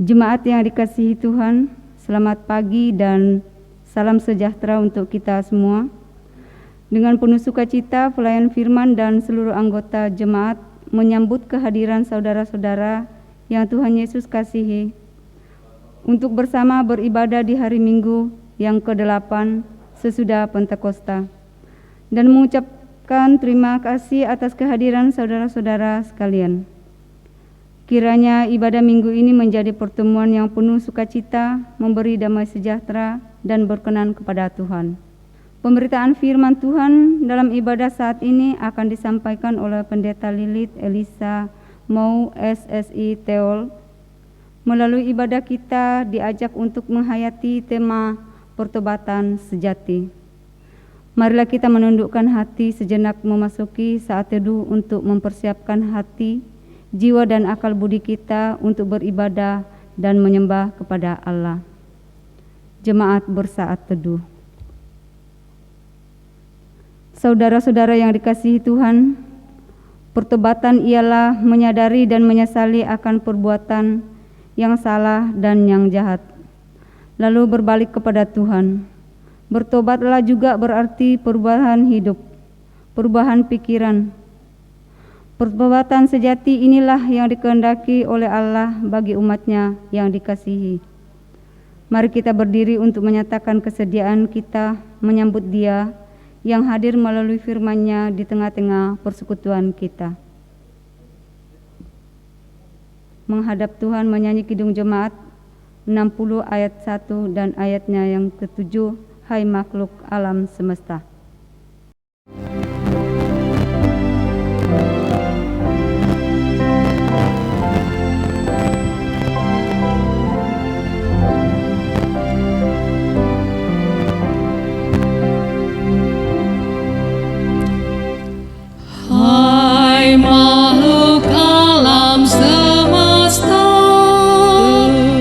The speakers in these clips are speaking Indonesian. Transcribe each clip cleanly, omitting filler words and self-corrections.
Jemaat yang dikasihi Tuhan, selamat pagi dan salam sejahtera untuk kita semua. Dengan penuh sukacita, pelayan firman dan seluruh anggota jemaat menyambut kehadiran saudara-saudara yang Tuhan Yesus kasihi untuk bersama beribadah di hari Minggu yang ke-8 sesudah Pentakosta, dan mengucapkan terima kasih atas kehadiran saudara-saudara sekalian. Kiranya ibadah minggu ini menjadi pertemuan yang penuh sukacita, memberi damai sejahtera, dan berkenan kepada Tuhan. Pemberitaan firman Tuhan dalam ibadah saat ini akan disampaikan oleh Pendeta Lilith Elisa Mau SSI Teol. Melalui ibadah kita diajak untuk menghayati tema pertobatan sejati. Marilah kita menundukkan hati sejenak memasuki saat teduh untuk mempersiapkan hati, jiwa dan akal budi kita untuk beribadah dan menyembah kepada Allah. Jemaat bersaat teduh. Saudara-saudara yang dikasihi Tuhan, pertobatan ialah menyadari dan menyesali akan perbuatan yang salah dan yang jahat, lalu berbalik kepada Tuhan. Bertobatlah juga berarti perubahan hidup, perubahan pikiran. Pertobatan sejati inilah yang dikehendaki oleh Allah bagi umat-Nya yang dikasihi. Mari kita berdiri untuk menyatakan kesediaan kita menyambut Dia yang hadir melalui firman-Nya di tengah-tengah persekutuan kita. Menghadap Tuhan menyanyi Kidung Jemaat 60 ayat 1 dan ayatnya yang ke-7, Hai makhluk alam semesta. Hai makhluk alam semesta,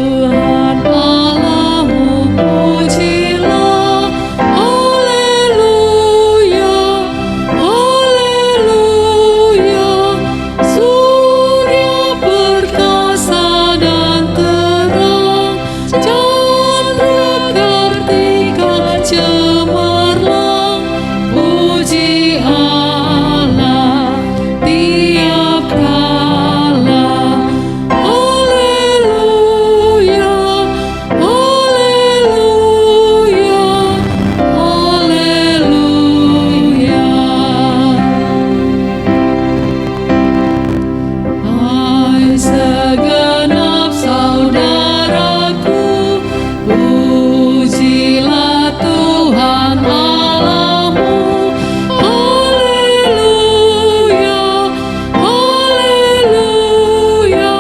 Tuhan Allahmu pujilah. Haleluya, haleluya. Surya perkasa dan terang, chandra kartika cemerlang. Puji Allah tiap kala. Haleluya, haleluya, haleluya. Hai segenap saudaraku, pujilah Tuhan Allahmu. Haleluya, haleluya.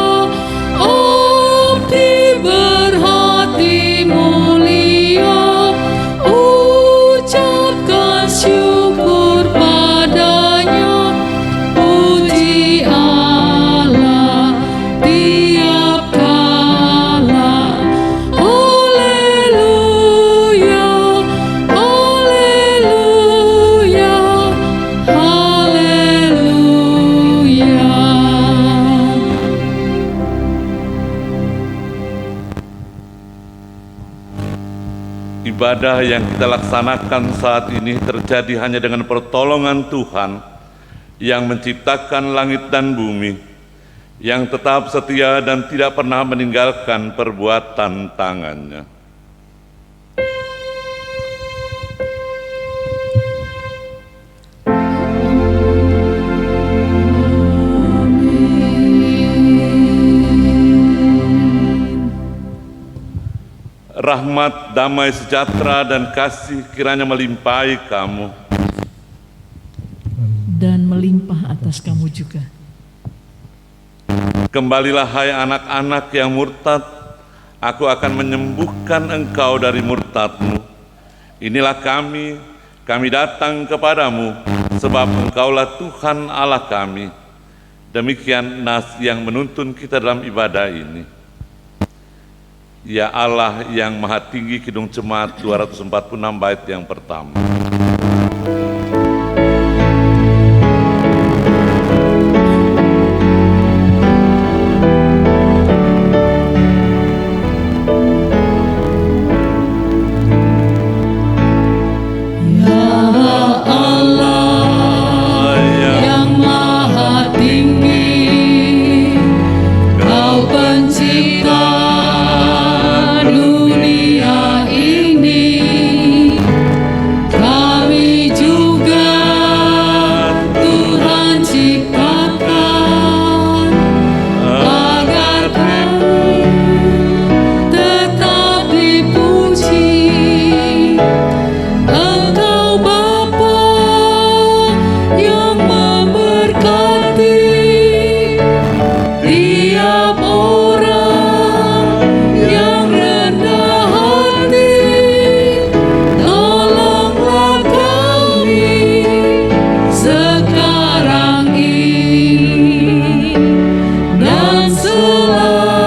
Abdi berhati mulia, ucapkan syukur padanya. Puji Allah tiap kala. Haleluya, haleluya, haleluya. Ibadah yang kita laksanakan saat ini terjadi hanya dengan pertolongan Tuhan yang menciptakan langit dan bumi, yang tetap setia dan tidak pernah meninggalkan perbuatan tangannya. Rahmat, damai sejahtera, dan kasih kiranya melimpahi kamu. Dan melimpah atas kamu juga. Kembalilah hai anak-anak yang murtad, aku akan menyembuhkan engkau dari murtadmu. Inilah kami datang kepadamu, sebab engkaulah Tuhan Allah kami. Demikian nas yang menuntun kita dalam ibadah ini. Ya Allah yang maha tinggi, Kidung Jemaat 246 bait yang pertama. dunia ini, kami juga Tuhan ciptakan agar kami tetap dipuji. Engkau Bapa yang memberkati tiap orang yang rendah hati. Tolonglah kami sekarang ini dan selamanya.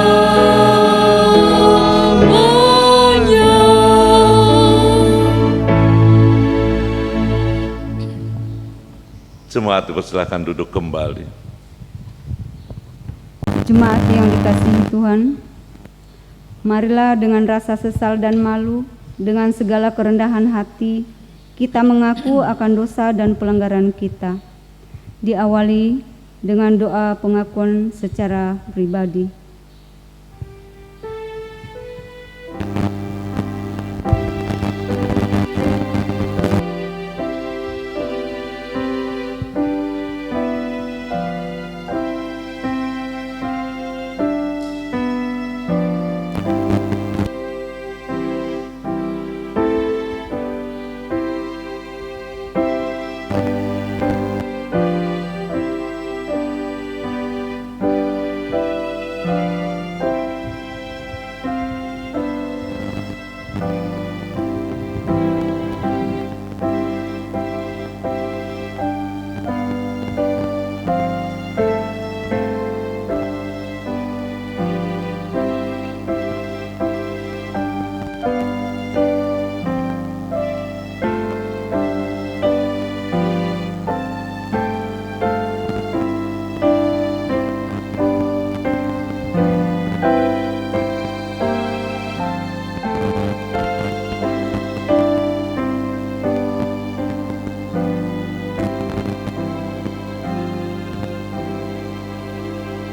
Jemaat dipersilakan duduk kembali. Jemaat yang dikasihi Tuhan, marilah dengan rasa sesal dan malu, dengan segala kerendahan hati, kita mengaku akan dosa dan pelanggaran kita. Diawali dengan doa pengakuan secara pribadi.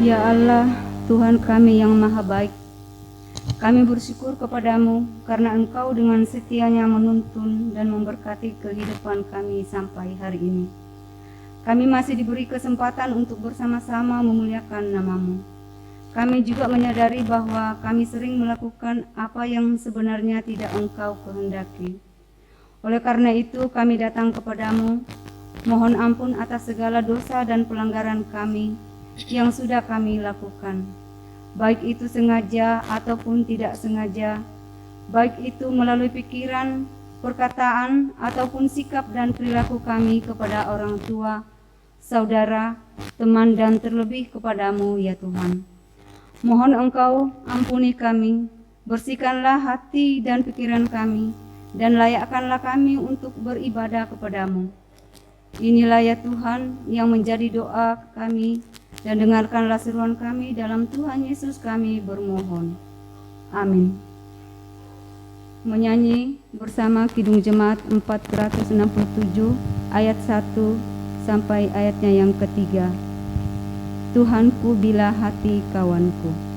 Ya Allah, Tuhan kami yang maha baik, kami bersyukur kepadamu karena Engkau dengan setianya menuntun dan memberkati kehidupan kami sampai hari ini. Kami masih diberi kesempatan untuk bersama-sama memuliakan nama-Mu. Kami juga menyadari bahwa kami sering melakukan apa yang sebenarnya tidak Engkau kehendaki. Oleh karena itu kami datang kepadamu, mohon ampun atas segala dosa dan pelanggaran kami yang sudah kami lakukan, baik itu sengaja ataupun tidak sengaja, baik itu melalui pikiran, perkataan, ataupun sikap dan perilaku kami kepada orang tua, saudara, teman, dan terlebih kepadamu ya Tuhan. Mohon Engkau ampuni kami, bersihkanlah hati dan pikiran kami, dan layakkanlah kami untuk beribadah kepadamu. Inilah ya Tuhan yang menjadi doa kami, dan dengarkanlah seruan kami dalam Tuhan Yesus kami bermohon. Amin. Menyanyi bersama Kidung Jemaat 467 ayat 1 sampai ayatnya yang ketiga. Tuhanku bila hati kawanku.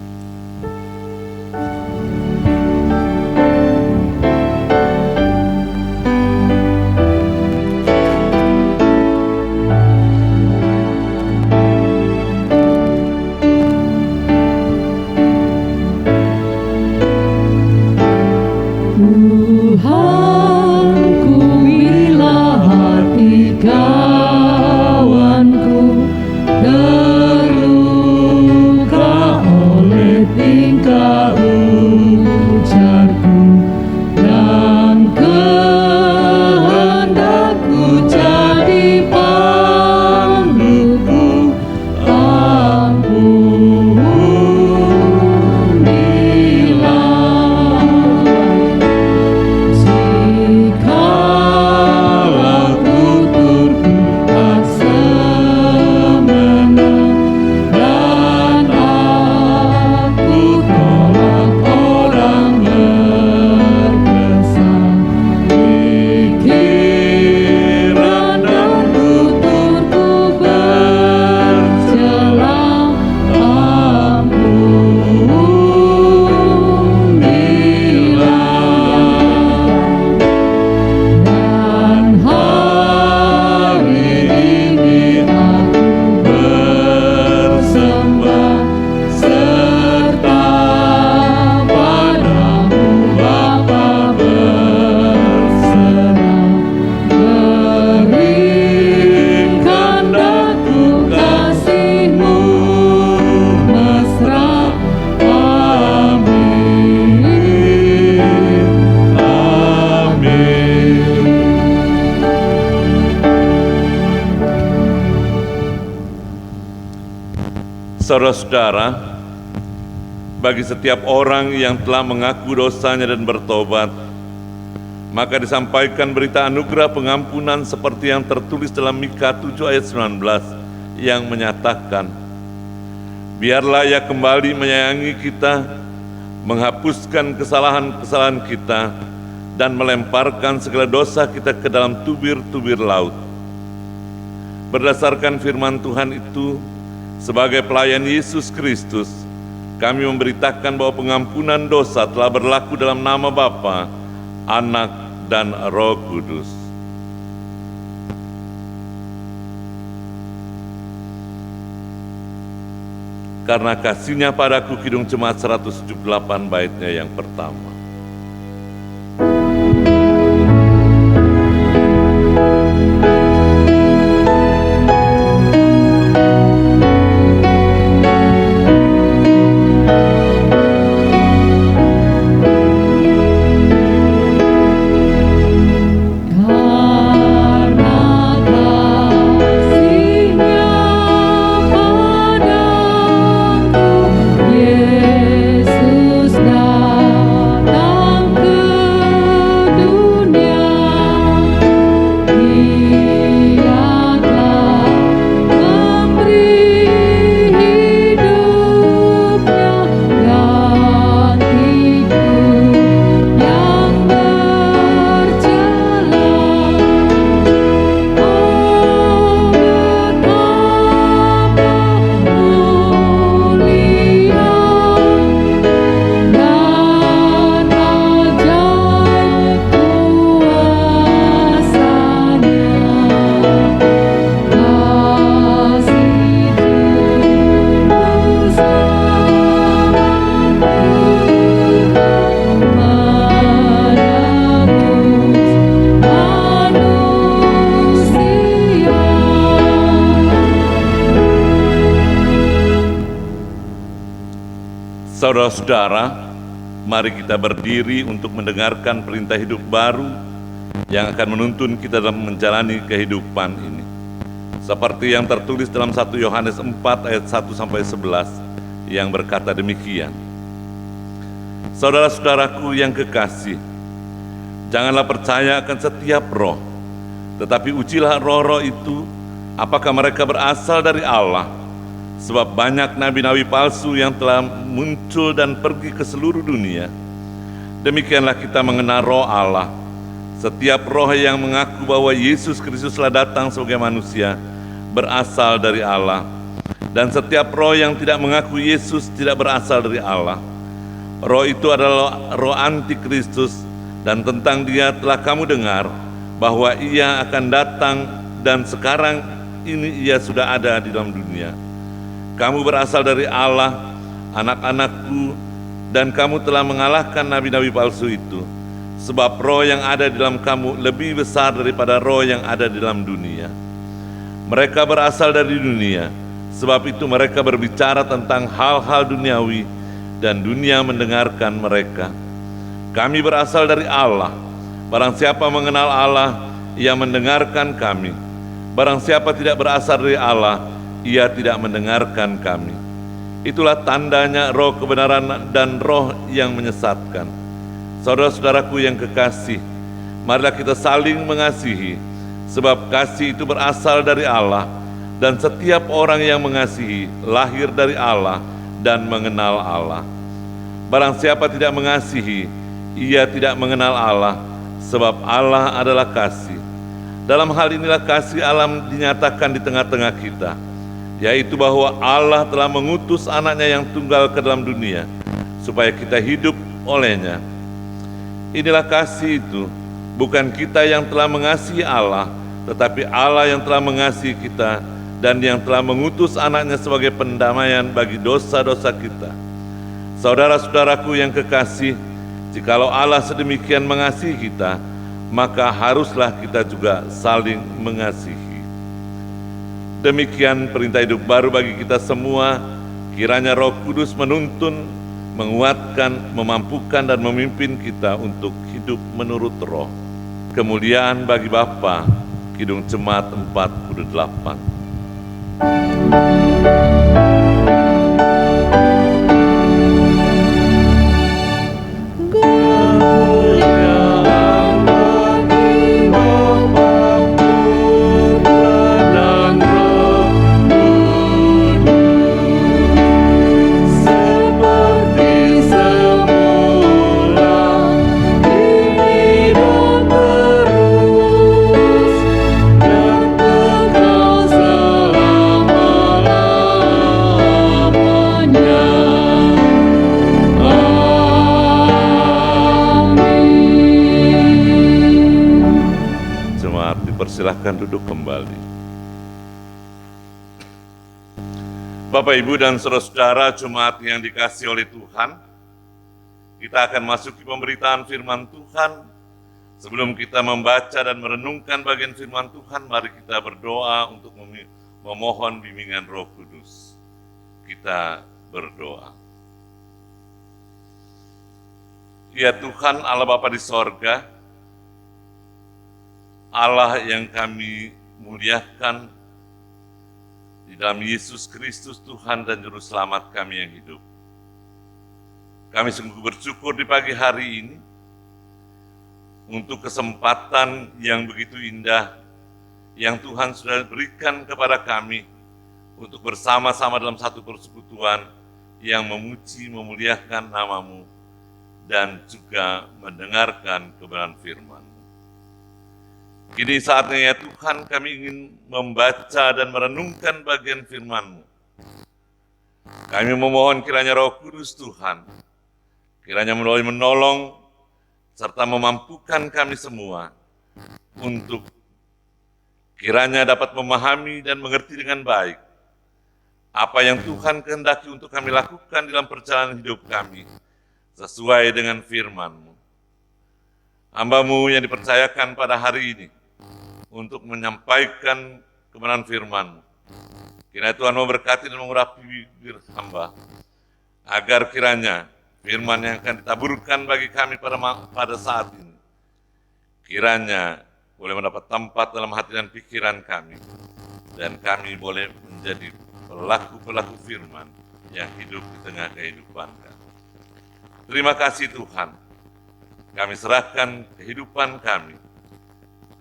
Tuhanku bila hati kawanku terluka oleh tingkah ujarku dan kehendakku jadi panduku, ampunilah. Saudara-saudara, bagi setiap orang yang telah mengaku dosanya dan bertobat, maka disampaikan berita anugerah pengampunan seperti yang tertulis dalam Mika 7 ayat 19 yang menyatakan, biarlah Ia kembali menyayangi kita, menghapuskan kesalahan-kesalahan kita, dan melemparkan segala dosa kita ke dalam tubir-tubir laut. Berdasarkan firman Tuhan itu, sebagai pelayan Yesus Kristus, kami memberitakan bahwa pengampunan dosa telah berlaku dalam nama Bapa, Anak, dan Roh Kudus. Karena kasih-Nya padaku, Kidung Jemaat 178 baitnya yang pertama. Saudara-saudara, mari kita berdiri untuk mendengarkan perintah hidup baru yang akan menuntun kita dalam menjalani kehidupan ini. Seperti yang tertulis dalam 1 Yohanes 4 ayat 1-11 yang berkata demikian. Saudara-saudaraku yang kekasih, janganlah percaya akan setiap roh, tetapi ujilah roh-roh itu, apakah mereka berasal dari Allah. Sebab banyak nabi-nabi palsu yang telah muncul dan pergi ke seluruh dunia. Demikianlah kita mengenal roh Allah. Setiap roh yang mengaku bahwa Yesus Kristus telah datang sebagai manusia berasal dari Allah. Dan setiap roh yang tidak mengaku Yesus tidak berasal dari Allah. Roh itu adalah roh antikristus, dan tentang dia telah kamu dengar bahwa ia akan datang, dan sekarang ini ia sudah ada di dalam dunia. Kamu berasal dari Allah, anak-anakku, dan kamu telah mengalahkan nabi-nabi palsu itu. Sebab roh yang ada di dalam kamu lebih besar daripada roh yang ada di dalam dunia. Mereka berasal dari dunia, sebab itu mereka berbicara tentang hal-hal duniawi, dan dunia mendengarkan mereka. Kami berasal dari Allah. Barang siapa mengenal Allah, ia mendengarkan kami. Barang siapa tidak berasal dari Allah, ia tidak mendengarkan kami. Itulah tandanya roh kebenaran dan roh yang menyesatkan. Saudara-saudaraku yang kekasih, marilah kita saling mengasihi, sebab kasih itu berasal dari Allah, dan setiap orang yang mengasihi lahir dari Allah dan mengenal Allah. Barang siapa tidak mengasihi, ia tidak mengenal Allah, sebab Allah adalah kasih. Dalam hal inilah kasih Allah dinyatakan di tengah-tengah kita, yaitu bahwa Allah telah mengutus anaknya yang tunggal ke dalam dunia, supaya kita hidup olehnya. Inilah kasih itu, bukan kita yang telah mengasihi Allah, tetapi Allah yang telah mengasihi kita, dan yang telah mengutus anaknya sebagai pendamaian bagi dosa-dosa kita. Saudara-saudaraku yang kekasih, jikalau Allah sedemikian mengasihi kita, maka haruslah kita juga saling mengasihi. Demikian perintah hidup baru bagi kita semua. Kiranya Roh Kudus menuntun, menguatkan, memampukan, dan memimpin kita untuk hidup menurut Roh. Kemuliaan bagi Bapa. Kidung Jemaat 48. dipersilahkan duduk kembali. Bapak, Ibu, dan saudara-saudara jemaat yang dikasihi oleh Tuhan, kita akan masuki pemberitaan firman Tuhan. Sebelum kita membaca dan merenungkan bagian firman Tuhan, mari kita berdoa untuk memohon bimbingan Roh Kudus. Kita berdoa. Ya Tuhan, Allah Bapa di sorga, Allah yang kami muliakan, di dalam Yesus Kristus Tuhan dan Juru Selamat kami yang hidup. Kami sungguh bersyukur di pagi hari ini untuk kesempatan yang begitu indah yang Tuhan sudah berikan kepada kami untuk bersama-sama dalam satu persekutuan yang memuji, memuliakan nama-Mu dan juga mendengarkan kebenaran firman. Kini saatnya ya Tuhan, kami ingin membaca dan merenungkan bagian firman-Mu. Kami memohon kiranya Roh Kudus Tuhan, kiranya menolong serta memampukan kami semua untuk kiranya dapat memahami dan mengerti dengan baik apa yang Tuhan kehendaki untuk kami lakukan dalam perjalanan hidup kami sesuai dengan firman-Mu. Hamba-Mu yang dipercayakan pada hari ini untuk menyampaikan kebenaran firman-Mu. Kiranya Tuhan memberkati dan mengurapi bibir hamba, agar kiranya firman yang akan ditaburkan bagi kami pada saat ini, kiranya boleh mendapat tempat dalam hati dan pikiran kami, dan kami boleh menjadi pelaku-pelaku firman yang hidup di tengah kehidupan kami. Terima kasih Tuhan, kami serahkan kehidupan kami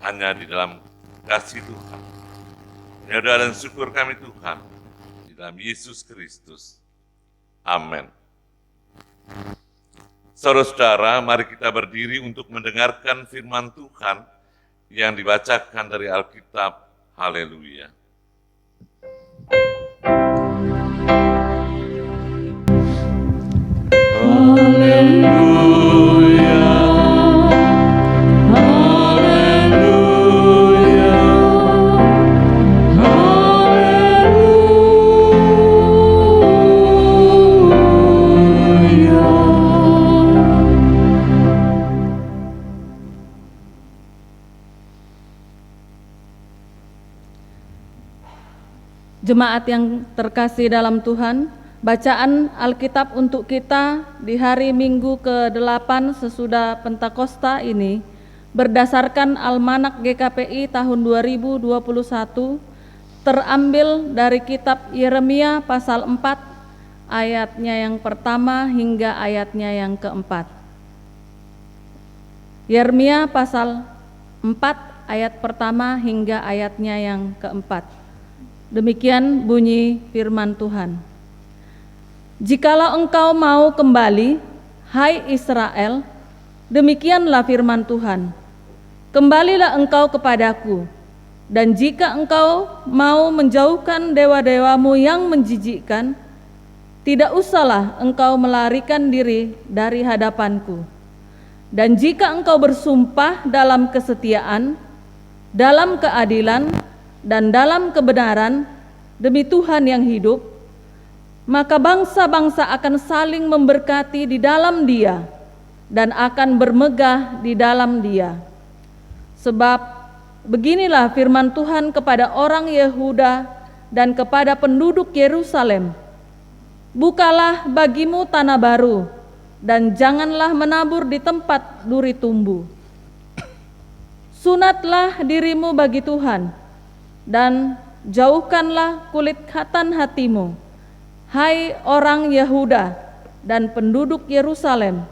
hanya di dalam kasih Tuhan. Ya doa dan syukur kami Tuhan, di dalam Yesus Kristus. Amin. Saudara-saudara, mari kita berdiri untuk mendengarkan firman Tuhan yang dibacakan dari Alkitab. Haleluya. Jemaat yang terkasih dalam Tuhan, bacaan Alkitab untuk kita di hari Minggu ke-8 sesudah Pentakosta ini berdasarkan Almanak GKPI tahun 2021 terambil dari kitab Yeremia pasal 4 ayatnya yang pertama hingga ayatnya yang keempat. Yeremia pasal 4 ayat pertama hingga ayatnya yang keempat. Demikian bunyi firman Tuhan. Jikalau engkau mau kembali, hai Israel, demikianlah firman Tuhan, kembalilah engkau kepadaku, dan jika engkau mau menjauhkan dewa-dewamu yang menjijikkan, tidak usahlah engkau melarikan diri dari hadapanku. Dan jika engkau bersumpah dalam kesetiaan, dalam keadilan, dan dalam kebenaran demi Tuhan yang hidup, maka bangsa-bangsa akan saling memberkati di dalam Dia dan akan bermegah di dalam Dia. Sebab beginilah firman Tuhan kepada orang Yehuda dan kepada penduduk Yerusalem, bukalah bagimu tanah baru dan janganlah menabur di tempat duri tumbuh. Sunatlah dirimu bagi Tuhan dan jauhkanlah kulit khatan hatimu, hai orang Yehuda dan penduduk Yerusalem,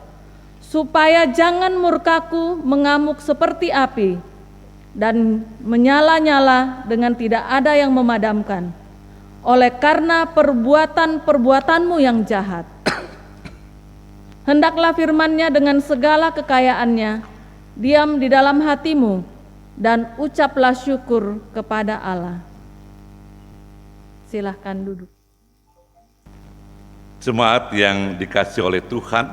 supaya jangan murkaku mengamuk seperti api dan menyala-nyala dengan tidak ada yang memadamkan, oleh karena perbuatan-perbuatanmu yang jahat. Hendaklah firman-Nya dengan segala kekayaannya diam di dalam hatimu, dan ucaplah syukur kepada Allah. Silahkan duduk. Jemaat yang dikasihi oleh Tuhan,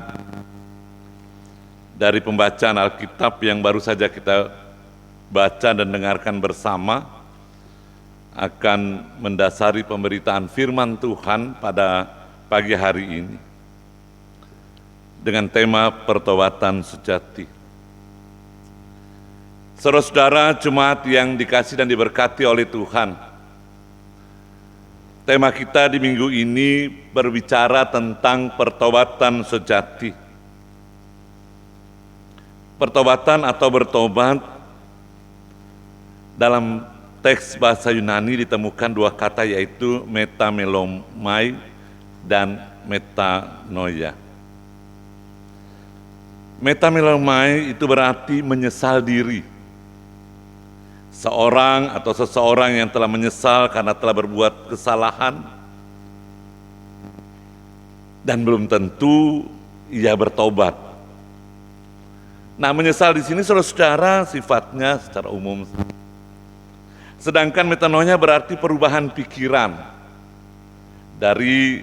dari pembacaan Alkitab yang baru saja kita baca dan dengarkan bersama akan mendasari pemberitaan firman Tuhan pada pagi hari ini dengan tema pertobatan sejati. Saudara-saudara jemaat yang dikasih dan diberkati oleh Tuhan, tema kita di minggu ini berbicara tentang pertobatan sejati. Pertobatan atau bertobat dalam teks bahasa Yunani ditemukan dua kata, yaitu metamelomai dan metanoia. Metamelomai itu berarti menyesal diri. Seorang atau seseorang yang telah menyesal karena telah berbuat kesalahan dan belum tentu ia bertobat. Nah, menyesal di sini saudara-saudara sifatnya secara umum. Sedangkan metanoia berarti perubahan pikiran dari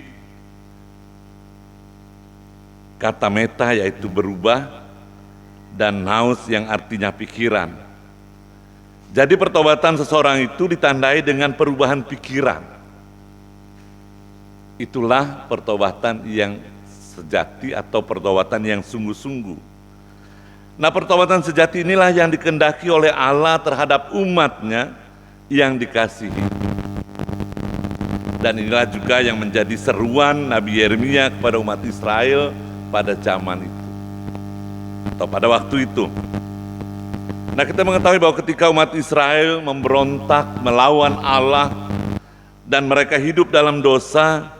kata meta yaitu berubah dan naus yang artinya pikiran. Jadi pertobatan seseorang itu ditandai dengan perubahan pikiran. Itulah pertobatan yang sejati atau pertobatan yang sungguh-sungguh. Nah, pertobatan sejati inilah yang dikehendaki oleh Allah terhadap umat-Nya yang dikasihi. Dan inilah juga yang menjadi seruan Nabi Yeremia kepada umat Israel pada zaman itu atau pada waktu itu. Nah, kita mengetahui bahwa ketika umat Israel memberontak melawan Allah dan mereka hidup dalam dosa,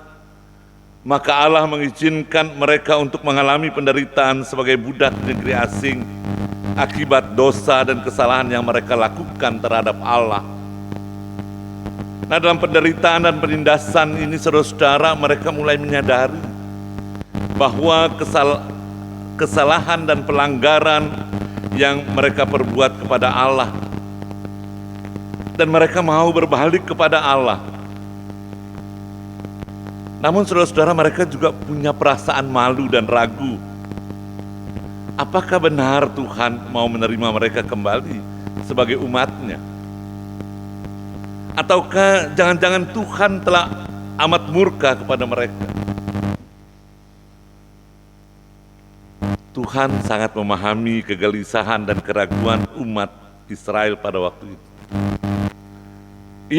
maka Allah mengizinkan mereka untuk mengalami penderitaan sebagai budak di negeri asing akibat dosa dan kesalahan yang mereka lakukan terhadap Allah. Nah, dalam penderitaan dan penindasan ini, saudara-saudara, mereka mulai menyadari bahwa kesalahan dan pelanggaran yang mereka perbuat kepada Allah, dan mereka mau berbalik kepada Allah. Namun saudara-saudara, mereka juga punya perasaan malu dan ragu. Apakah benar Tuhan mau menerima mereka kembali sebagai umat-Nya? Ataukah jangan-jangan Tuhan telah amat murka kepada mereka? Tuhan sangat memahami kegelisahan dan keraguan umat Israel pada waktu itu.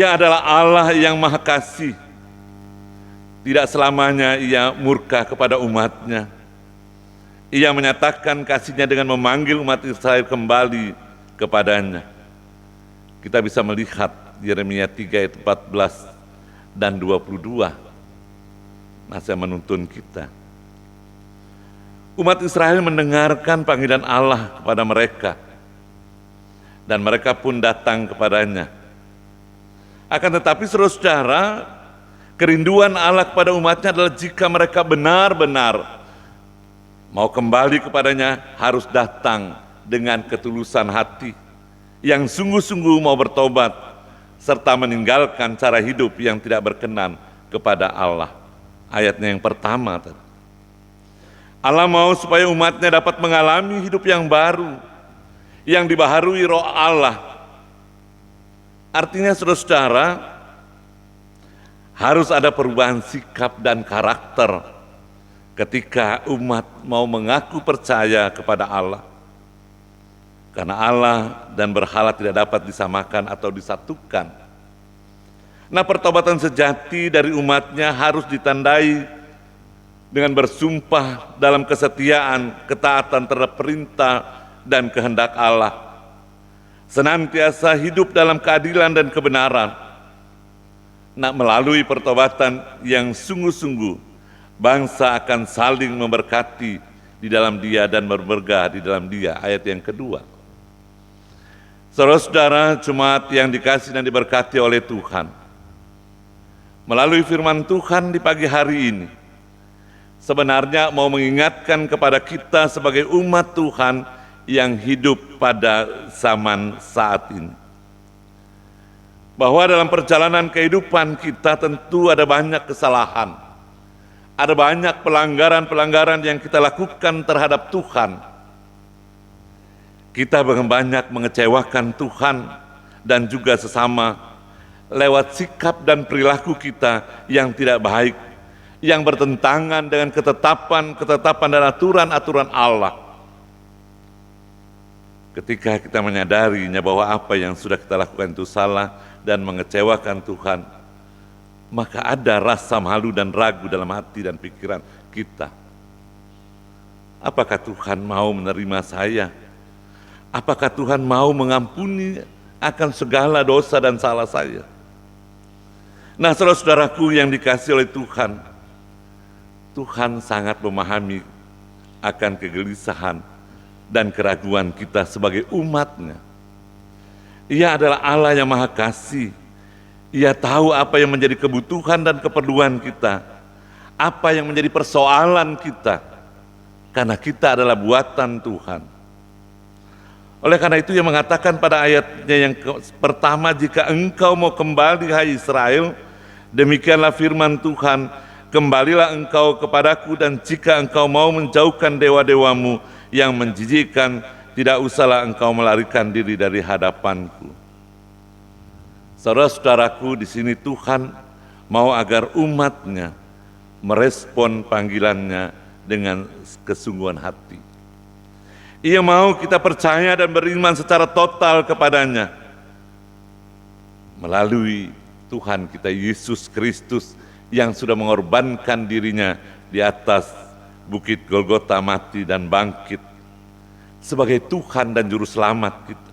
Ia adalah Allah yang Maha Kasih. Tidak selamanya Ia murka kepada umat-Nya. Ia menyatakan kasih-Nya dengan memanggil umat Israel kembali kepadanya. Kita bisa melihat Yeremia 3 ayat 14 dan 22. Masih menuntun kita. Umat Israel mendengarkan panggilan Allah kepada mereka, dan mereka pun datang kepadanya. Akan tetapi saudara-saudara, kerinduan Allah kepada umatnya adalah jika mereka benar-benar mau kembali kepadanya, harus datang dengan ketulusan hati, yang sungguh-sungguh mau bertobat, serta meninggalkan cara hidup yang tidak berkenan kepada Allah. Ayatnya yang pertama tadi. Allah mau supaya umatnya dapat mengalami hidup yang baru, yang dibaharui roh Allah. Artinya saudara-saudara, harus ada perubahan sikap dan karakter ketika umat mau mengaku percaya kepada Allah. Karena Allah dan berhala tidak dapat disamakan atau disatukan. Nah, pertobatan sejati dari umatnya harus ditandai dengan bersumpah dalam kesetiaan, ketaatan terhadap perintah dan kehendak Allah. Senantiasa hidup dalam keadilan dan kebenaran. Nah, melalui pertobatan yang sungguh-sungguh, bangsa akan saling memberkati di dalam Dia dan bermegah di dalam Dia. Ayat yang kedua. Saudara-saudara jemaat yang dikasihi dan diberkati oleh Tuhan, melalui firman Tuhan di pagi hari ini, sebenarnya mau mengingatkan kepada kita sebagai umat Tuhan yang hidup pada zaman saat ini, bahwa dalam perjalanan kehidupan kita tentu ada banyak kesalahan, ada banyak pelanggaran-pelanggaran yang kita lakukan terhadap Tuhan. Kita banyak mengecewakan Tuhan dan juga sesama lewat sikap dan perilaku kita yang tidak baik, yang bertentangan dengan ketetapan dan aturan-aturan Allah. Ketika kita menyadarinya bahwa apa yang sudah kita lakukan itu salah dan mengecewakan Tuhan, maka ada rasa malu dan ragu dalam hati dan pikiran kita. Apakah Tuhan mau menerima saya? Apakah Tuhan mau mengampuni akan segala dosa dan salah saya? Nah, saudara-saudaraku yang dikasihi oleh Tuhan, Tuhan sangat memahami akan kegelisahan dan keraguan kita sebagai umat-Nya. Ia adalah Allah yang Maha Kasih. Ia tahu apa yang menjadi kebutuhan dan keperluan kita, apa yang menjadi persoalan kita, karena kita adalah buatan Tuhan. Oleh karena itu ia mengatakan pada ayatnya yang pertama, jika engkau mau kembali hai Israel, demikianlah firman Tuhan, kembalilah engkau kepadaku, dan jika engkau mau menjauhkan dewa-dewamu yang menjijikkan, tidak usahlah engkau melarikan diri dari hadapanku. Saudara-saudaraku, di sini Tuhan mau agar umat-Nya merespon panggilan-Nya dengan kesungguhan hati. Ia mau kita percaya dan beriman secara total kepadanya melalui Tuhan kita Yesus Kristus yang sudah mengorbankan dirinya di atas bukit Golgota, mati dan bangkit sebagai Tuhan dan Juru Selamat kita.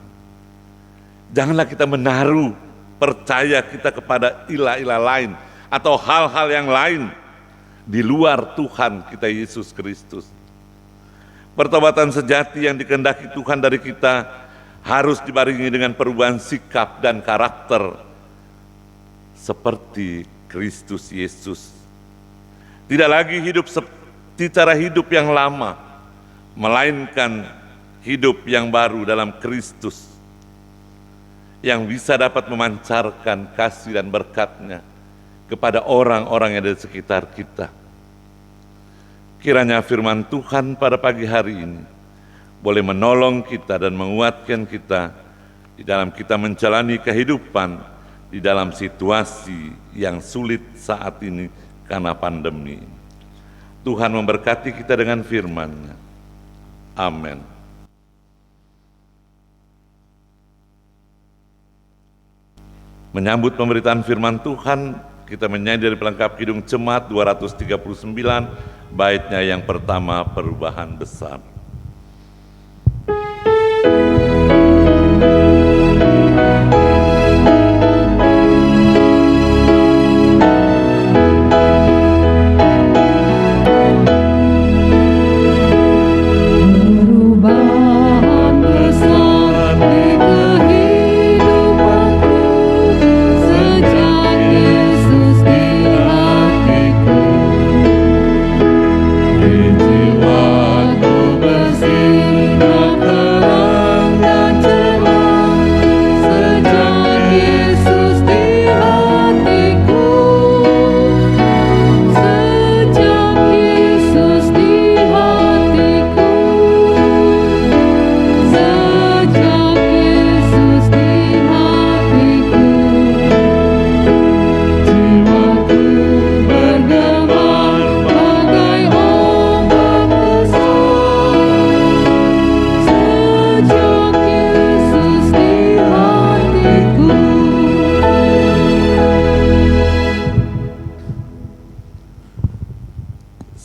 Janganlah kita menaruh percaya kita kepada ilah-ilah lain atau hal-hal yang lain di luar Tuhan kita Yesus Kristus. Pertobatan sejati yang dikehendaki Tuhan dari kita harus dibarengi dengan perubahan sikap dan karakter seperti Kristus Yesus. Tidak lagi hidup secara hidup yang lama, melainkan hidup yang baru dalam Kristus, yang bisa dapat memancarkan kasih dan berkat-Nya kepada orang-orang yang ada di sekitar kita. Kiranya firman Tuhan pada pagi hari ini boleh menolong kita dan menguatkan kita di dalam kita menjalani kehidupan di dalam situasi yang sulit saat ini karena pandemi. Tuhan memberkati kita dengan firman-Nya. Amin. Menyambut pemberitaan firman Tuhan, kita menyanyi dari pelengkap Kidung Jemaat 239, baitnya yang pertama, perubahan besar.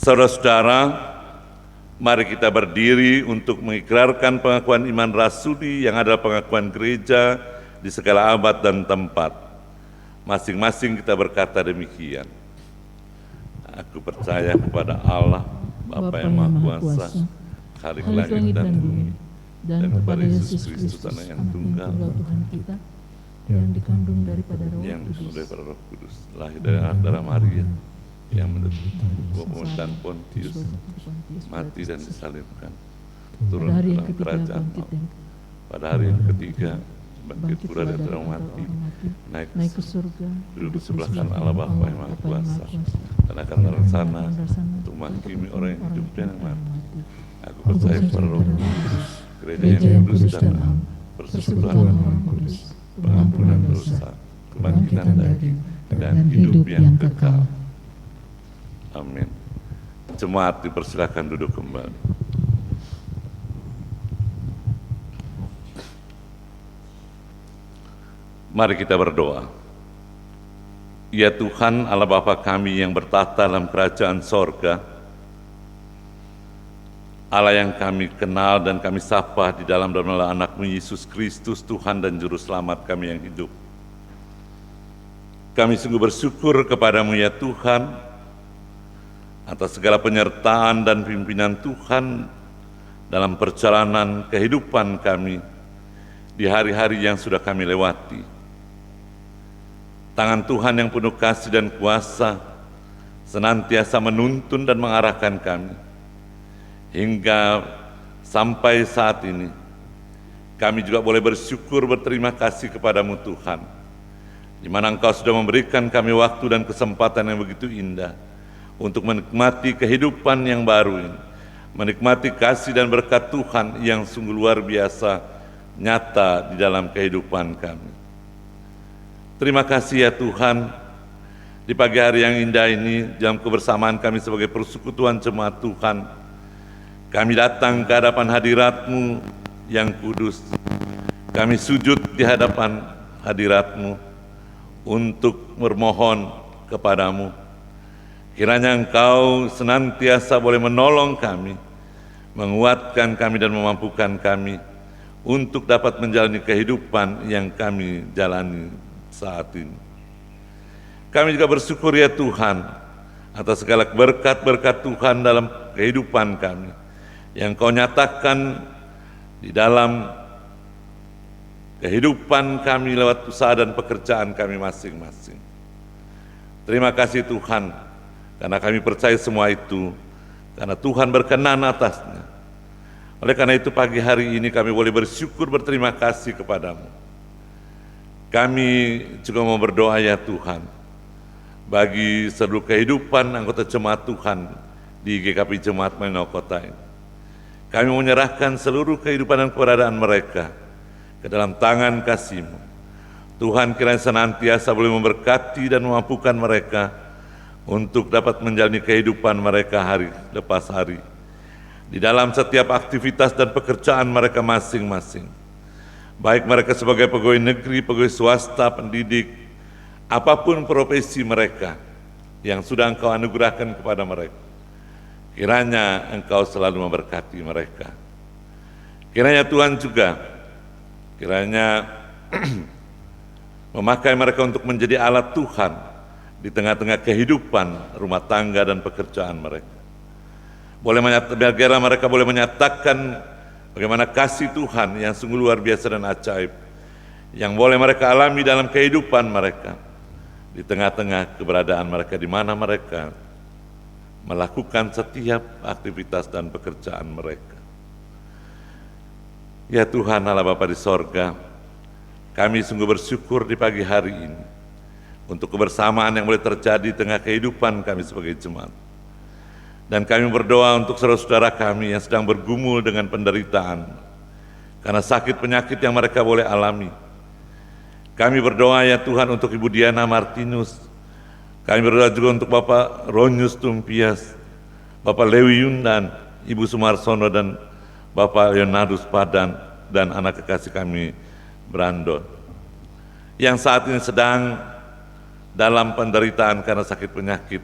Saudara-saudara, mari kita berdiri untuk mengikrarkan pengakuan iman rasuli yang adalah pengakuan gereja di segala abad dan tempat. Masing-masing kita berkata demikian. Aku percaya kepada Allah, Bapa yang Maha Kuasa, Khalik langit dan bumi, dan kepada Yesus Kristus Anak yang tunggal, Tuhan kita, yang dikandung daripada Roh Kudus, lahir dari darah Maria, yang menderita dan Pontius, mati dan disalibkan, turun ke dalam kerajaan Allah. Pada hari yang ketiga, bangkit pula dari antara mati, naik ke surga, duduk di sebelah kanan Allah Bapa yang Maha Kuasa, dan akan turun sana untuk menghakimi orang yang hidup dan yang mati. Aku percaya pada Roh Kudus, gereja yang kudus dan am, persekutuan orang kudus, pengampunan dosa, kebangkitan daging, dan hidup yang kekal. Amin. Jemaat dipersilakan duduk kembali. Mari kita berdoa. Ya Tuhan Allah Bapa kami yang bertahta dalam kerajaan sorga, Allah yang kami kenal dan kami sapa di dalam dan melalui anak-Mu Yesus Kristus, Tuhan dan Juru Selamat kami yang hidup. Kami sungguh bersyukur kepada-Mu ya Tuhan, atas segala penyertaan dan pimpinan Tuhan dalam perjalanan kehidupan kami di hari-hari yang sudah kami lewati. Tangan Tuhan yang penuh kasih dan kuasa senantiasa menuntun dan mengarahkan kami. Hingga sampai saat ini, kami juga boleh bersyukur berterima kasih kepada-Mu Tuhan, di mana Engkau sudah memberikan kami waktu dan kesempatan yang begitu indah untuk menikmati kehidupan yang baru ini, menikmati kasih dan berkat Tuhan yang sungguh luar biasa nyata di dalam kehidupan kami. Terima kasih ya Tuhan, di pagi hari yang indah ini, dalam kebersamaan kami sebagai persekutuan jemaat Tuhan, kami datang ke hadapan hadirat-Mu yang kudus. Kami sujud di hadapan hadirat-Mu untuk bermohon kepada-Mu. Kiranya Engkau senantiasa boleh menolong kami, menguatkan kami dan memampukan kami untuk dapat menjalani kehidupan yang kami jalani saat ini. Kami juga bersyukur ya Tuhan atas segala berkat-berkat Tuhan dalam kehidupan kami yang Kau nyatakan di dalam kehidupan kami lewat usaha dan pekerjaan kami masing-masing. Terima kasih Tuhan, karena kami percaya semua itu, karena Tuhan berkenan atasnya. Oleh karena itu pagi hari ini kami boleh bersyukur berterima kasih kepada-Mu. Kami juga mau berdoa ya Tuhan, bagi seluruh kehidupan anggota jemaat Tuhan di GKP Jemaat Manado Kota ini. Kami menyerahkan seluruh kehidupan dan keberadaan mereka ke dalam tangan kasih-Mu. Tuhan kiranya senantiasa boleh memberkati dan memampukan mereka untuk dapat menjalani kehidupan mereka hari lepas hari, di dalam setiap aktivitas dan pekerjaan mereka masing-masing. Baik mereka sebagai pegawai negeri, pegawai swasta, pendidik, apapun profesi mereka yang sudah Engkau anugerahkan kepada mereka. Kiranya Engkau selalu memberkati mereka. Kiranya Tuhan juga, kiranya memakai mereka untuk menjadi alat Tuhan di tengah-tengah kehidupan rumah tangga dan pekerjaan mereka. Biarlah mereka boleh menyatakan bagaimana kasih Tuhan yang sungguh luar biasa dan ajaib yang boleh mereka alami dalam kehidupan mereka di tengah-tengah keberadaan mereka, di mana mereka melakukan setiap aktivitas dan pekerjaan mereka. Ya Tuhan Allah Bapa di sorga, kami sungguh bersyukur di pagi hari ini untuk kebersamaan yang boleh terjadi di tengah kehidupan kami sebagai jemaat. Dan kami berdoa untuk saudara-saudara kami yang sedang bergumul dengan penderitaan karena sakit penyakit yang mereka boleh alami. Kami berdoa ya Tuhan untuk Ibu Diana Martinus. Kami berdoa juga untuk Bapak Ronyus Tumpias, Bapak Lewi Yundan, Ibu Sumarsono dan Bapak Leonardus Padan dan anak kekasih kami Brandon yang saat ini sedang dalam penderitaan karena sakit penyakit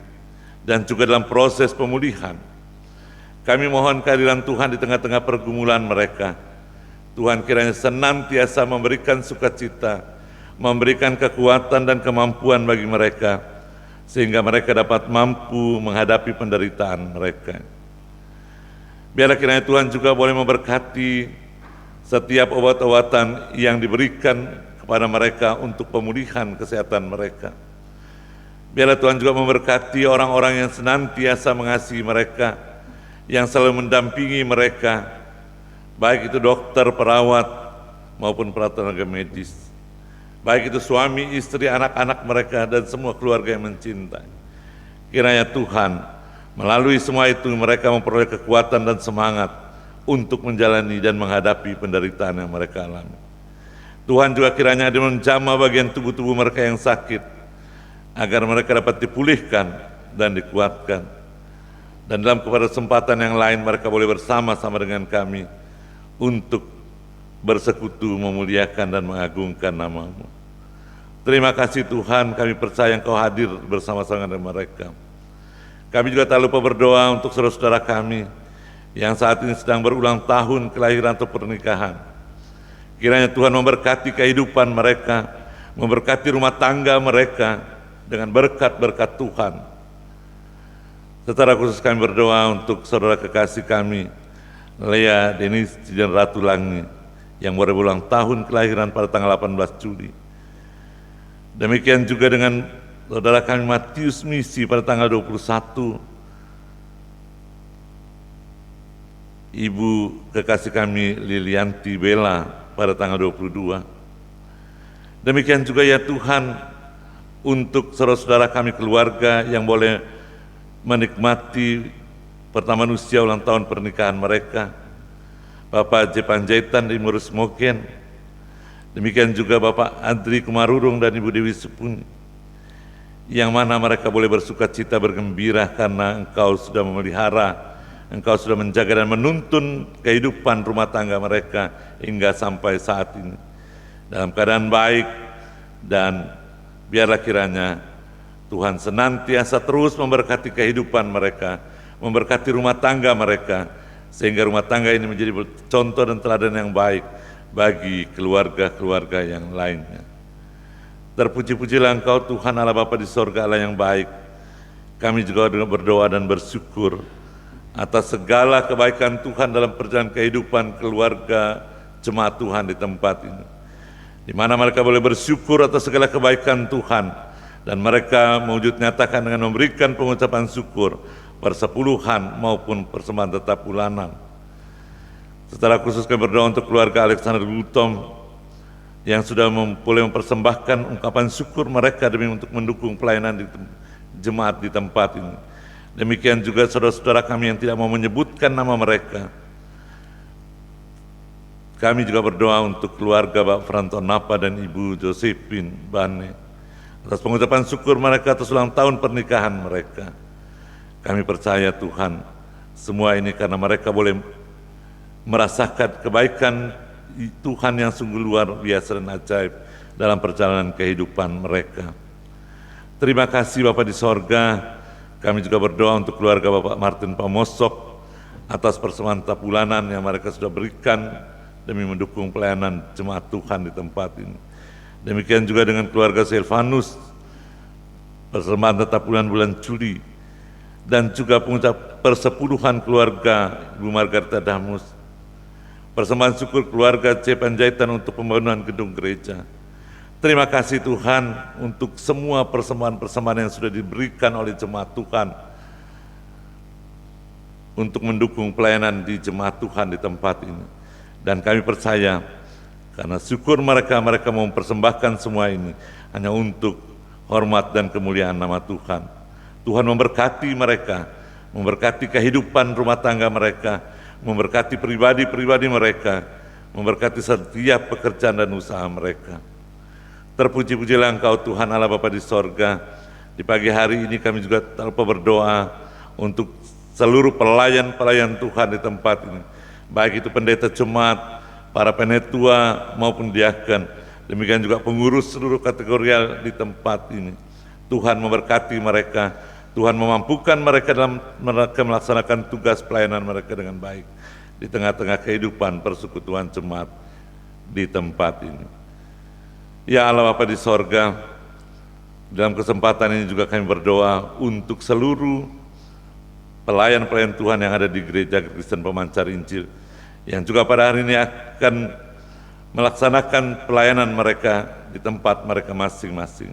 dan juga dalam proses pemulihan. Kami mohon kehadiran Tuhan di tengah-tengah pergumulan mereka. Tuhan kiranya senantiasa memberikan sukacita, memberikan kekuatan dan kemampuan bagi mereka, sehingga mereka dapat mampu menghadapi penderitaan mereka. Biarlah kiranya Tuhan juga boleh memberkati setiap obat-obatan yang diberikan kepada mereka untuk pemulihan kesehatan mereka. Biarlah Tuhan juga memberkati orang-orang yang senantiasa mengasihi mereka, yang selalu mendampingi mereka, baik itu dokter, perawat, maupun para tenaga medis, baik itu suami, istri, anak-anak mereka, dan semua keluarga yang mencintai. Kiranya Tuhan, melalui semua itu mereka memperoleh kekuatan dan semangat untuk menjalani dan menghadapi penderitaan yang mereka alami. Tuhan juga kiranya ada menjamah bagian tubuh-tubuh mereka yang sakit, agar mereka dapat dipulihkan dan dikuatkan. Dan dalam kesempatan yang lain mereka boleh bersama-sama dengan kami untuk bersekutu, memuliakan dan mengagungkan nama-Mu. Terima kasih Tuhan, kami percaya Engkau hadir bersama-sama dengan mereka. Kami juga tak lupa berdoa untuk saudara-saudara kami yang saat ini sedang berulang tahun kelahiran atau pernikahan. Kiranya Tuhan memberkati kehidupan mereka, memberkati rumah tangga mereka dengan berkat-berkat Tuhan. Secara khusus kami berdoa untuk saudara kekasih kami, Lea Denis dan Ratu Langi, yang baru ulang tahun kelahiran pada tanggal 18 Juli. Demikian juga dengan saudara kami Matius Misi pada tanggal 21, Ibu kekasih kami Lilianti Bella pada tanggal 22. Demikian juga ya Tuhan, untuk saudara-saudara kami keluarga yang boleh menikmati pertama usia ulang tahun pernikahan mereka, Bapak J. Panjaitan di Murus Moken, demikian juga Bapak Adri Kumarurung dan Ibu Dewi Sepuni, yang mana mereka boleh bersuka cita bergembira karena Engkau sudah memelihara, Engkau sudah menjaga dan menuntun kehidupan rumah tangga mereka hingga sampai saat ini dalam keadaan baik. Dan biarlah kiranya Tuhan senantiasa terus memberkati kehidupan mereka, memberkati rumah tangga mereka, sehingga rumah tangga ini menjadi contoh dan teladan yang baik bagi keluarga-keluarga yang lainnya. Terpuji-pujilah Engkau Tuhan Allah Bapa di sorga, Allah yang baik. Kami juga berdoa dan bersyukur atas segala kebaikan Tuhan dalam perjalanan kehidupan keluarga jemaat Tuhan di tempat ini, di mana mereka boleh bersyukur atas segala kebaikan Tuhan, dan mereka mewujud nyatakan dengan memberikan pengucapan syukur persepuluhan maupun persembahan tetap bulanan. Secara khusus kami berdoa untuk keluarga Alexander Gutom yang sudah boleh mempersembahkan ungkapan syukur mereka demi untuk mendukung pelayanan di jemaat di tempat ini. Demikian juga saudara-saudara kami yang tidak mau menyebutkan nama mereka. Kami juga berdoa untuk keluarga Bapak Franto Napa dan Ibu Josephine Bane atas pengucapan syukur mereka atas ulang tahun pernikahan mereka. Kami percaya Tuhan, semua ini karena mereka boleh merasakan kebaikan Tuhan yang sungguh luar biasa dan ajaib dalam perjalanan kehidupan mereka. Terima kasih Bapa di sorga. Kami juga berdoa untuk keluarga Bapak Martin Pamosok atas persembahan tetap bulanan yang mereka sudah berikan demi mendukung pelayanan jemaat Tuhan di tempat ini. Demikian juga dengan keluarga Silvanus, persembahan tetap bulan Juli, dan juga pengucap persepuluhan keluarga Ibu Margarita Damus, persembahan syukur keluarga C. Panjaitan untuk pembangunan gedung gereja. Terima kasih Tuhan untuk semua persembahan-persembahan yang sudah diberikan oleh jemaat Tuhan untuk mendukung pelayanan di jemaat Tuhan di tempat ini. Dan kami percaya karena syukur mereka mau mempersembahkan semua ini hanya untuk hormat dan kemuliaan nama Tuhan. Tuhan memberkati mereka, memberkati kehidupan rumah tangga mereka, memberkati pribadi-pribadi mereka, memberkati setiap pekerjaan dan usaha mereka. Terpuji-pujilah Engkau Tuhan Allah Bapa di sorga. Di pagi hari ini kami juga tak lupa berdoa untuk seluruh pelayan-pelayan Tuhan di tempat ini, baik itu pendeta jemaat, para penetua maupun diaken, demikian juga pengurus seluruh kategorial di tempat ini. Tuhan memberkati mereka, Tuhan memampukan mereka dalam mereka melaksanakan tugas pelayanan mereka dengan baik di tengah-tengah kehidupan persekutuan jemaat di tempat ini. Ya Allah Bapa di sorga, dalam kesempatan ini juga kami berdoa untuk seluruh pelayan-pelayan Tuhan yang ada di Gereja Kristen Pemancar Injil, yang juga pada hari ini akan melaksanakan pelayanan mereka di tempat mereka masing-masing.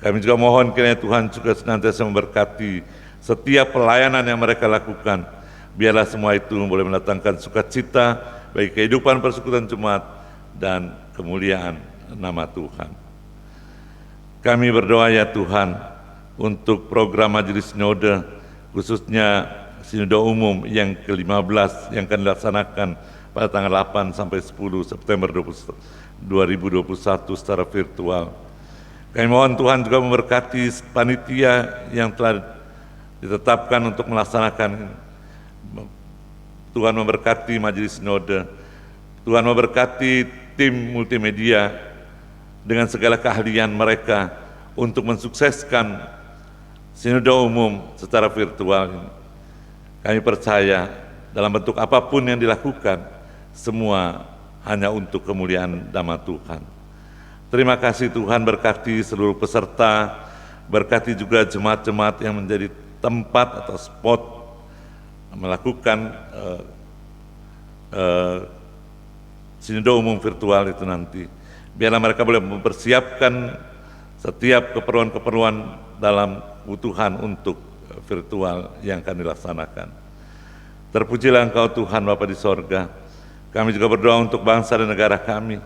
Kami juga mohon kiranya Tuhan juga senantiasa memberkati setiap pelayanan yang mereka lakukan. Biarlah semua itu boleh mendatangkan sukacita bagi kehidupan persekutuan jemaat dan kemuliaan nama Tuhan. Kami berdoa ya Tuhan untuk program Majelis Sinode, khususnya Sinode Umum yang ke-15 yang akan dilaksanakan pada tanggal 8 sampai 10 September 2021 secara virtual. Kami mohon Tuhan juga memberkati panitia yang telah ditetapkan untuk melaksanakan. Tuhan memberkati Majelis Sinode, Tuhan memberkati tim multimedia dengan segala keahlian mereka untuk mensukseskan Sinode Umum secara virtual ini. Kami percaya dalam bentuk apapun yang dilakukan, semua hanya untuk kemuliaan nama Tuhan. Terima kasih Tuhan, berkati seluruh peserta, berkati juga jemaat-jemaat yang menjadi tempat atau spot melakukan Sinode Umum virtual itu nanti. Biarlah mereka boleh mempersiapkan setiap keperluan-keperluan dalam kebutuhan untuk virtual yang akan dilaksanakan. Terpujilah Engkau Tuhan Bapa di sorga. Kami juga berdoa untuk bangsa dan negara kami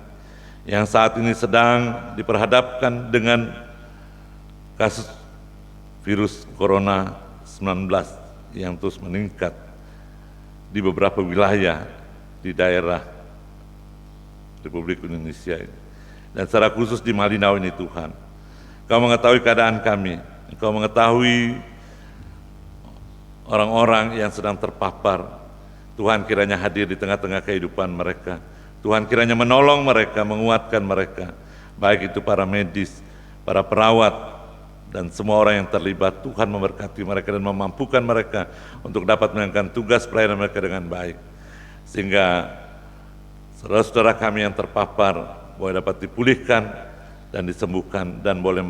yang saat ini sedang diperhadapkan dengan kasus virus Corona 19 yang terus meningkat di beberapa wilayah di daerah Republik Indonesia ini. Dan secara khusus di Malinau ini Tuhan, Engkau mengetahui keadaan kami, Engkau mengetahui orang-orang yang sedang terpapar. Tuhan kiranya hadir di tengah-tengah kehidupan mereka. Tuhan kiranya menolong mereka, menguatkan mereka, baik itu para medis, para perawat, dan semua orang yang terlibat. Tuhan memberkati mereka dan memampukan mereka untuk dapat menjalankan tugas pelayanan mereka dengan baik. Sehingga saudara-saudara kami yang terpapar boleh dapat dipulihkan dan disembuhkan dan boleh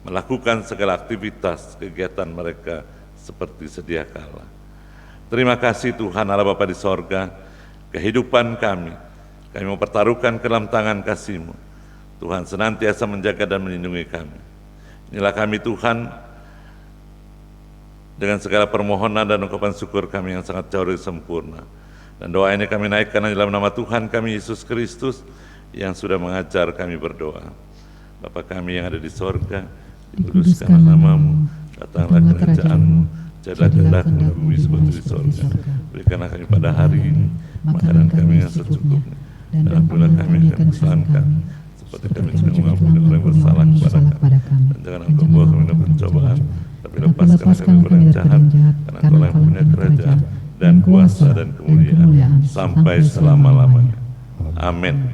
melakukan segala aktivitas kegiatan mereka seperti sedia kala. Terima kasih Tuhan Allah Bapa di sorga, kehidupan kami mempertaruhkan ke dalam tangan kasih-Mu. Tuhan senantiasa menjaga dan melindungi kami. Inilah kami Tuhan, dengan segala permohonan dan ungkapan syukur kami yang sangat jauh dari sempurna. Dan doa ini kami naikkan dalam nama Tuhan kami Yesus Kristus yang sudah mengajar kami berdoa. Bapa kami yang ada di sorga, dikuduskanlah nama-Mu, datanglah kerajaan-Mu, jadilah kehendak-Mu di bumi seperti di sorga. Berikanlah kami pada hari ini makanan kami yang secukupnya, dan ampunilah kami akan kesalahan kami, seperti kami juga mengampuni orang yang bersalah kepada kami. Dan jangan Engkau bawa kami dalam pencobaan, tapi lepaskan kami dari yang jahat, karena Engkau yang punya kerajaan dan kuasa dan kemuliaan sampai selama-lamanya. Amin.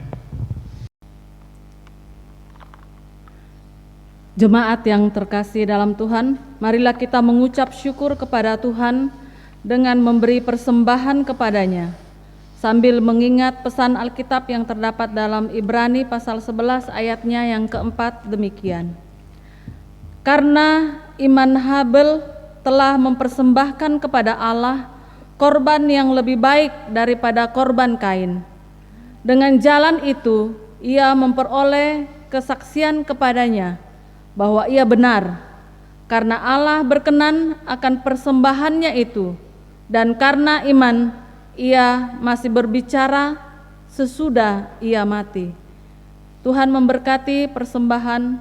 Jemaat yang terkasih dalam Tuhan, marilah kita mengucap syukur kepada Tuhan dengan memberi persembahan kepadanya, sambil mengingat pesan Alkitab yang terdapat dalam Ibrani pasal 11 ayatnya yang keempat demikian. Karena iman Habel telah mempersembahkan kepada Allah korban yang lebih baik daripada korban Kain. Dengan jalan itu, ia memperoleh kesaksian kepadanya bahwa ia benar, karena Allah berkenan akan persembahannya itu, dan karena iman ia masih berbicara sesudah ia mati. Tuhan memberkati persembahan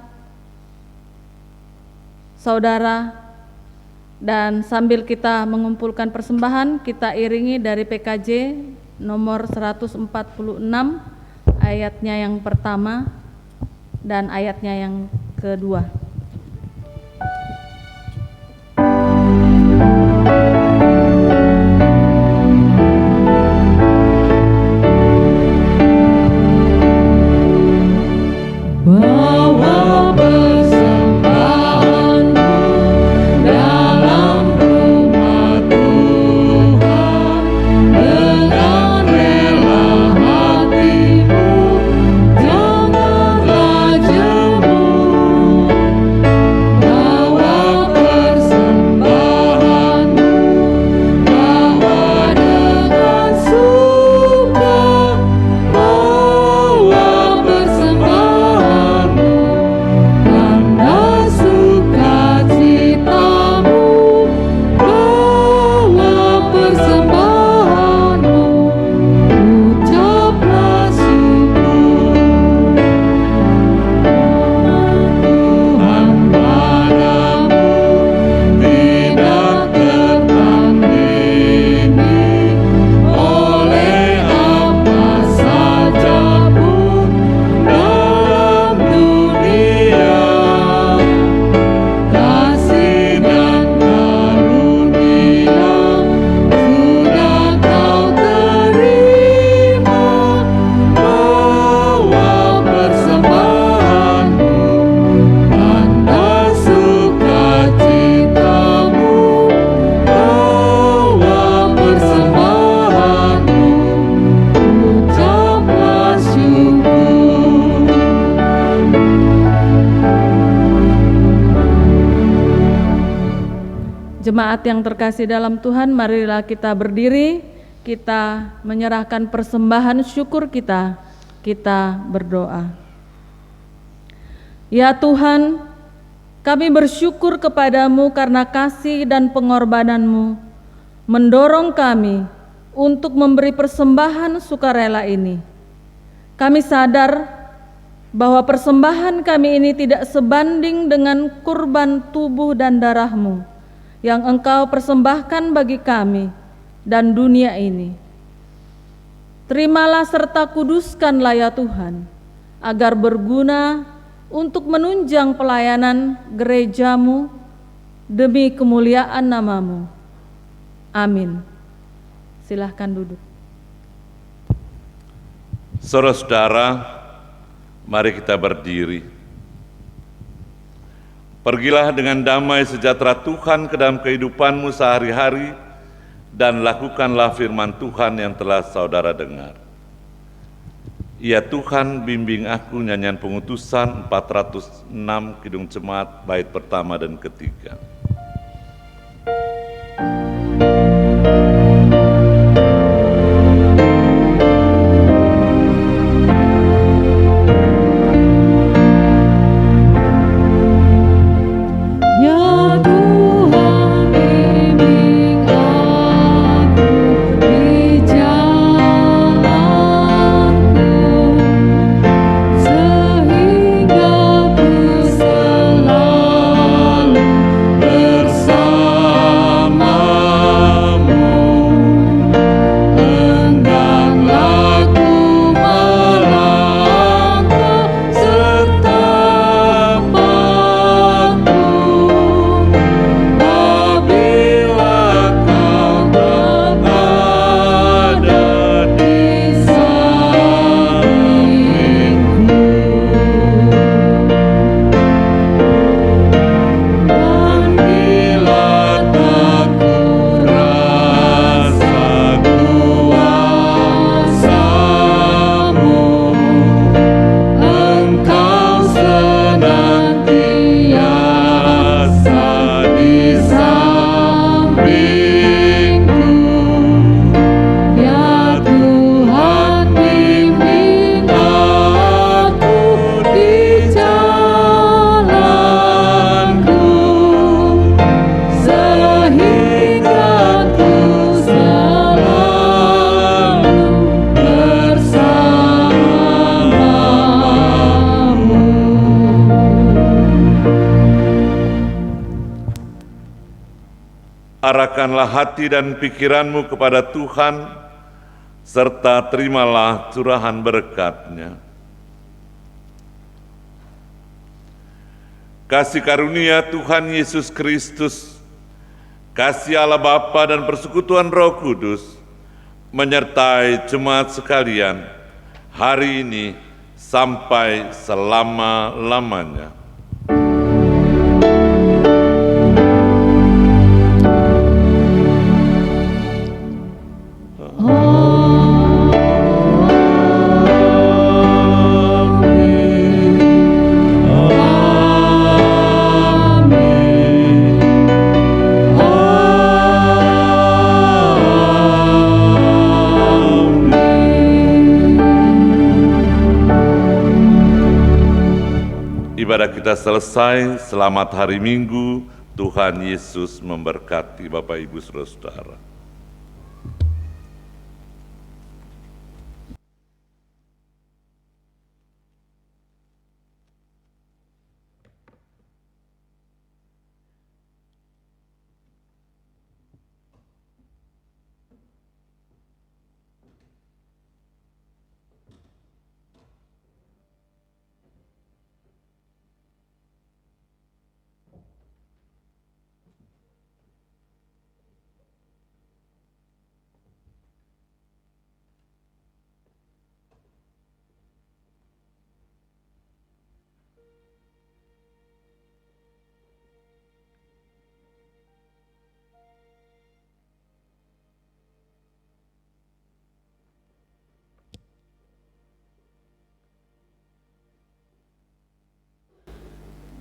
saudara, dan sambil kita mengumpulkan persembahan, kita iringi dari PKJ nomor 146 ayatnya yang pertama dan ayatnya yang kedua. Bawa persembahanmu dalam rumah Tuhan dengan rela hatimu, janganlah jemu. Jemaat yang terkasih dalam Tuhan, marilah kita berdiri, kita menyerahkan persembahan syukur kita berdoa. Ya Tuhan, kami bersyukur kepadamu karena kasih dan pengorbananmu mendorong kami untuk memberi persembahan sukarela ini. Kami sadar bahwa persembahan kami ini tidak sebanding dengan kurban tubuh dan darahmu yang Engkau persembahkan bagi kami dan dunia ini. Terimalah serta kuduskanlah ya Tuhan, agar berguna untuk menunjang pelayanan gerejamu demi kemuliaan namamu. Amin. Silahkan duduk. Saudara-saudara, mari kita berdiri. Pergilah dengan damai sejahtera Tuhan ke dalam kehidupanmu sehari-hari dan lakukanlah firman Tuhan yang telah saudara dengar. Ya Tuhan, bimbing aku, nyanyian pengutusan 406 Kidung Jemaat bait pertama dan ketiga. Arahkanlah hati dan pikiranmu kepada Tuhan, serta terimalah curahan berkat-Nya. Kasih karunia Tuhan Yesus Kristus, kasih Allah Bapa dan persekutuan Roh Kudus, menyertai jemaat sekalian, hari ini sampai selama-lamanya. Ibadah kita selesai, selamat hari Minggu, Tuhan Yesus memberkati Bapak Ibu Saudara-saudara.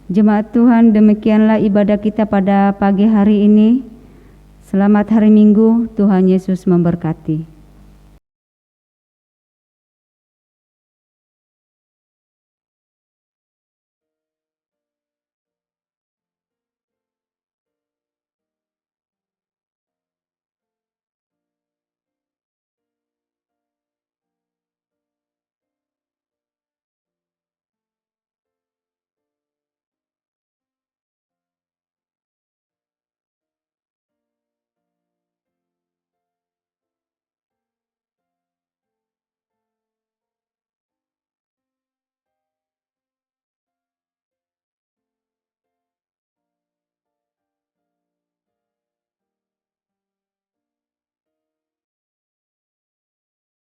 Jemaat Tuhan, demikianlah ibadah kita pada pagi hari ini. Selamat hari Minggu, Tuhan Yesus memberkati.